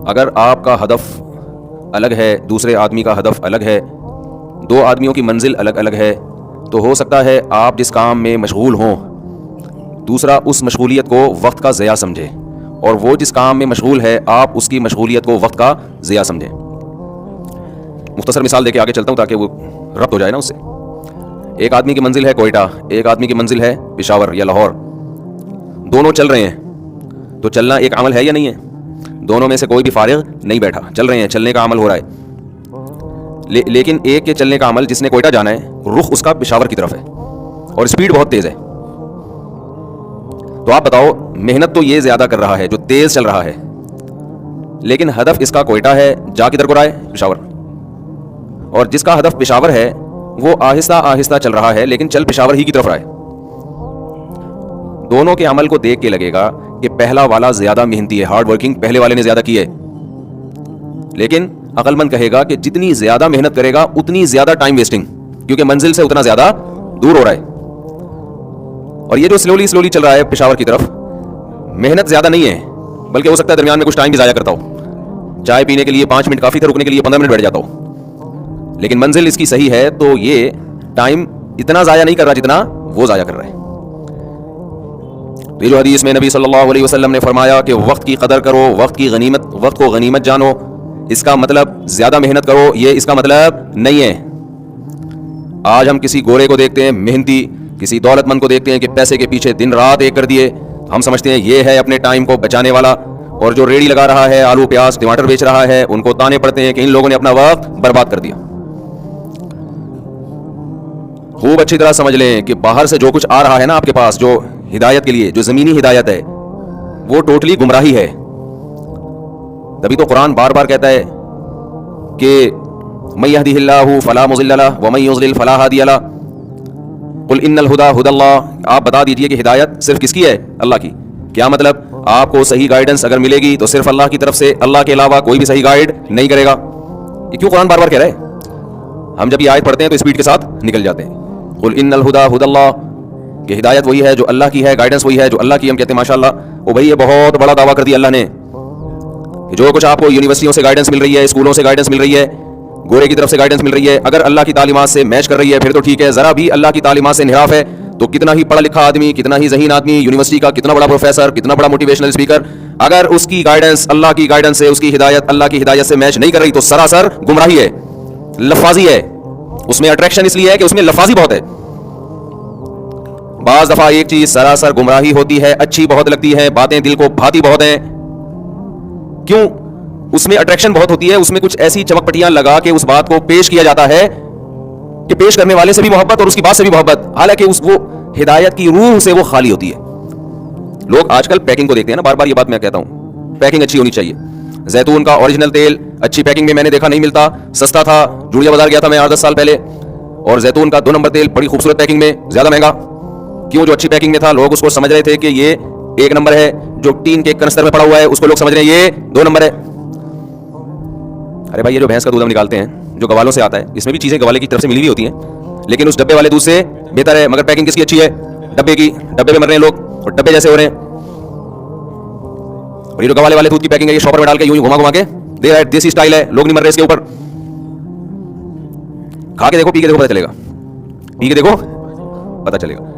اگر آپ کا ہدف الگ ہے، دوسرے آدمی کا ہدف الگ ہے، دو آدمیوں کی منزل الگ الگ ہے، تو ہو سکتا ہے آپ جس کام میں مشغول ہوں دوسرا اس مشغولیت کو وقت کا ضیاع سمجھے، اور وہ جس کام میں مشغول ہے آپ اس کی مشغولیت کو وقت کا ضیاع سمجھیں۔ مختصر مثال دے کے آگے چلتا ہوں تاکہ وہ ربط ہو جائے نا اس سے۔ ایک آدمی کی منزل ہے کوئٹہ، ایک آدمی کی منزل ہے پشاور یا لاہور، دونوں چل رہے ہیں، تو چلنا ایک عمل ہے یا نہیں ہے؟ دونوں میں سے کوئی بھی فارغ نہیں بیٹھا، چل رہے ہیں، چلنے کا عمل ہو رہا ہے، لیکن ایک کے چلنے کا عمل، جس نے کوئٹہ جانا ہے رخ اس کا پشاور کی طرف ہے اور اسپیڈ بہت تیز ہے، تو آپ بتاؤ محنت تو یہ زیادہ کر رہا ہے جو تیز چل رہا ہے، لیکن ہدف اس کا کوئٹہ ہے، جا کدھر کو رہا ہے؟ پشاور۔ اور جس کا ہدف پشاور ہے وہ آہستہ آہستہ چل رہا ہے لیکن چل پشاور ہی کی طرف رہا ہے۔ دونوں کے عمل کو دیکھ کے لگے گا کہ پہلا والا زیادہ محنتی ہے، ہارڈ ورکنگ پہلے والے نے زیادہ کی ہے، لیکن عقل مند کہے گا کہ جتنی زیادہ محنت کرے گا اتنی زیادہ ٹائم ویسٹنگ، کیونکہ منزل سے اتنا زیادہ دور ہو رہا ہے۔ اور یہ جو سلولی چل رہا ہے پشاور کی طرف، محنت زیادہ نہیں ہے، بلکہ ہو سکتا ہے درمیان میں کچھ ٹائم بھی ضائع کرتا ہو، چائے پینے کے لیے 5 منٹ کافی تھا، رکنے کے لیے 15 منٹ بیٹھ جاتا ہو، لیکن منزل اس کی صحیح ہے تو یہ ٹائم اتنا ضائع نہیں کر رہا جتنا وہ ضائع کر رہا ہے۔ یہ جو حدیث میں نبی صلی اللہ علیہ وسلم نے فرمایا کہ وقت کی قدر کرو، وقت کو غنیمت جانو، اس کا مطلب زیادہ محنت کرو، یہ اس کا مطلب نہیں ہے۔ آج ہم کسی گورے کو دیکھتے ہیں محنتی، کسی دولت مند کو دیکھتے ہیں کہ پیسے کے پیچھے دن رات ایک کر دیے، ہم سمجھتے ہیں یہ ہے اپنے ٹائم کو بچانے والا، اور جو ریڑھی لگا رہا ہے، آلو پیاز ٹماٹر بیچ رہا ہے، ان کو تانے پڑتے ہیں کہ ان لوگوں نے اپنا وقت برباد کر دیا۔ خوب اچھی طرح سمجھ لیں کہ باہر سے جو کچھ آ رہا ہے نا آپ کے پاس، جو ہدایت کے لیے جو زمینی ہدایت ہے، وہ ٹوٹلی گمراہی ہے۔ تبھی تو قرآن بار بار کہتا ہے کہ من یہدہ اللہ فلا مضل لہ ومن یضلل فلا ہادی لہ قل ان الہدی ھدی اللہ۔ آپ بتا دیجئے کہ ہدایت صرف کس کی ہے؟ اللہ کی۔ کیا مطلب؟ آپ کو صحیح گائیڈنس اگر ملے گی تو صرف اللہ کی طرف سے، اللہ کے علاوہ کوئی بھی صحیح گائیڈ نہیں کرے گا۔ یہ کیوں قرآن بار بار کہہ رہا ہے؟ ہم جب یہ آیت پڑھتے ہیں تو اسپیڈ کے ساتھ نکل جاتے ہیں۔ قل ان الہدی ھدی اللہ، کہ ہدایت وہی ہے جو اللہ کی ہے، گائیڈنس وہی ہے جو اللہ کی۔ ہم کہتے ہیں ماشاءاللہ، وہ بھائی یہ بہت بڑا دعویٰ کر دیا اللہ نے، جو کچھ آپ کو یونیورسٹیوں سے گائیڈنس مل رہی ہے، اسکولوں سے گائیڈنس مل رہی ہے، گورے کی طرف سے گائیڈنس مل رہی ہے، اگر اللہ کی تعلیمات سے میچ کر رہی ہے پھر تو ٹھیک ہے، ذرا بھی اللہ کی تعلیمات سے انحراف ہے تو کتنا ہی پڑھا لکھا آدمی، کتنا ہی ذہین آدمی، یونیورسٹی کا کتنا بڑا پروفیسر، کتنا بڑا موٹیویشنل اسپیکر، اگر اس کی گائیڈنس اللہ کی گائیڈنس سے، اس کی ہدایت اللہ کی ہدایت سے میچ نہیں کر رہی تو سراسر گمراہی ہے، لفاظی ہے۔ اس میں اٹریکشن اس لیے ہے کہ اس میں لفاظی بہت ہے۔ بعض دفعہ ایک چیز سراسر گمراہی ہوتی ہے، اچھی بہت لگتی ہے، باتیں دل کو بھاتی بہت ہیں، کیوں؟ اس میں اٹریکشن بہت ہوتی ہے، اس میں کچھ ایسی چمک پٹیاں لگا کے اس بات کو پیش کیا جاتا ہے کہ پیش کرنے والے سے بھی محبت اور اس کی بات سے بھی محبت، حالانکہ وہ ہدایت کی روح سے وہ خالی ہوتی ہے۔ لوگ آج کل پیکنگ کو دیکھتے ہیں نا، بار بار یہ بات میں کہتا ہوں، پیکنگ اچھی ہونی چاہیے۔ زیتون کا اوریجنل تیل اچھی پیکنگ میں میں نے دیکھا نہیں ملتا، سستا تھا، جوڑیا بازار گیا تھا میں 8-10 سال پہلے، اور زیتون کا 2 نمبر تیل بڑی خوبصورت پیکنگ میں زیادہ مہنگا، کیوں؟ جو اچھی پیکنگ میں تھا لوگ اس کو سمجھ رہے تھے کہ یہ 1 نمبر ہے، جو ٹین کے کنستر میں پڑا ہوا ہے اس کو لوگ سمجھ رہے ہیں یہ 2 نمبر ہے۔ ارے بھائی یہ جو بھینس کا دودھ ہم نکالتے ہیں جو گوالوں سے آتا ہے، اس میں بھی چیزیں گوالے کی طرف سے ملی ہوئی ہوتی ہیں، لیکن اس ڈبے والے دودھ سے بہتر ہے، مگر پیکنگ کس کی اچھی ہے؟ ڈبے کی۔ ڈبے پہ مر رہے ہیں لوگ اور ڈبے جیسے ہو رہے ہیں، اور یہ جو گوالے والے دودھ کی پیکنگ ہے یہ شاپر میں ڈال کے یوں گھما کے دے رہا ہے، دیسی اسٹائل ہے، لوگ نہیں مر رہے اس کے اوپر۔ کھا کے دیکھو، پی کے دیکھو، پتہ چلے گا، پی کے دیکھو پتہ چلے گا۔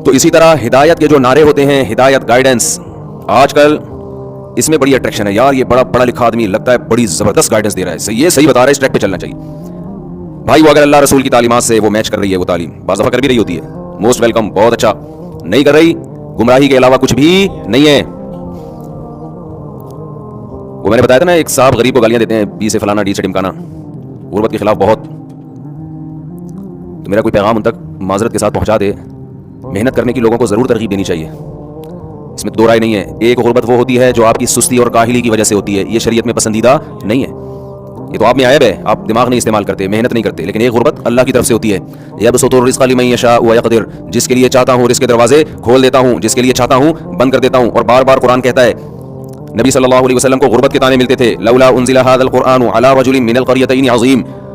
تو اسی طرح ہدایت کے جو نعرے ہوتے ہیں، ہدایت، گائیڈنس، آج کل اس میں بڑی اٹریکشن ہے، یار یہ بڑا پڑھا لکھا آدمی لگتا ہے بڑی زبردست گائیڈنس دے رہا ہے، یہ صحیح بتا رہا ہے، اس ٹریک پہ چلنا چاہیے۔ بھائی وہ اگر اللہ رسول کی تعلیمات سے وہ میچ کر رہی ہے، وہ تعلیم بعض دفعہ کر بھی رہی ہوتی ہے، موسٹ ویلکم، بہت اچھا، نہیں کر رہی، گمراہی کے علاوہ کچھ بھی نہیں ہے۔ وہ میں نے بتایا تھا نا، ایک صاحب غریب کو گالیاں دیتے ہیں، بی سے فلانا، ڈی سے ڈمکانا، غربت کے خلاف بہت، تو میرا کوئی پیغام ان تک معذرت کے ساتھ پہنچا دے، محنت کرنے کی لوگوں کو ضرور ترغیب دینی چاہیے، اس میں 2 رائے نہیں ہے۔ ایک غربت وہ ہوتی ہے جو آپ کی سستی اور کاہلی کی وجہ سے ہوتی ہے، یہ شریعت میں پسندیدہ نہیں ہے، یہ تو آپ میں عیب ہے، آپ دماغ نہیں استعمال کرتے، محنت نہیں کرتے، لیکن ایک غربت اللہ کی طرف سے ہوتی ہے، یبسط الرزق لمن یشاء ویقدر، جس کے لیے چاہتا ہوں رزق کے دروازے کھول دیتا ہوں، جس کے لیے چاہتا ہوں بند کر دیتا ہوں۔ اور بار بار قرآن کہتا ہے، نبی صلی اللہ علیہ وسلم کو غربت کے تانے ملتے تھے، لولا انزل ھذا القرآن علی رجل من القریتین عظیم،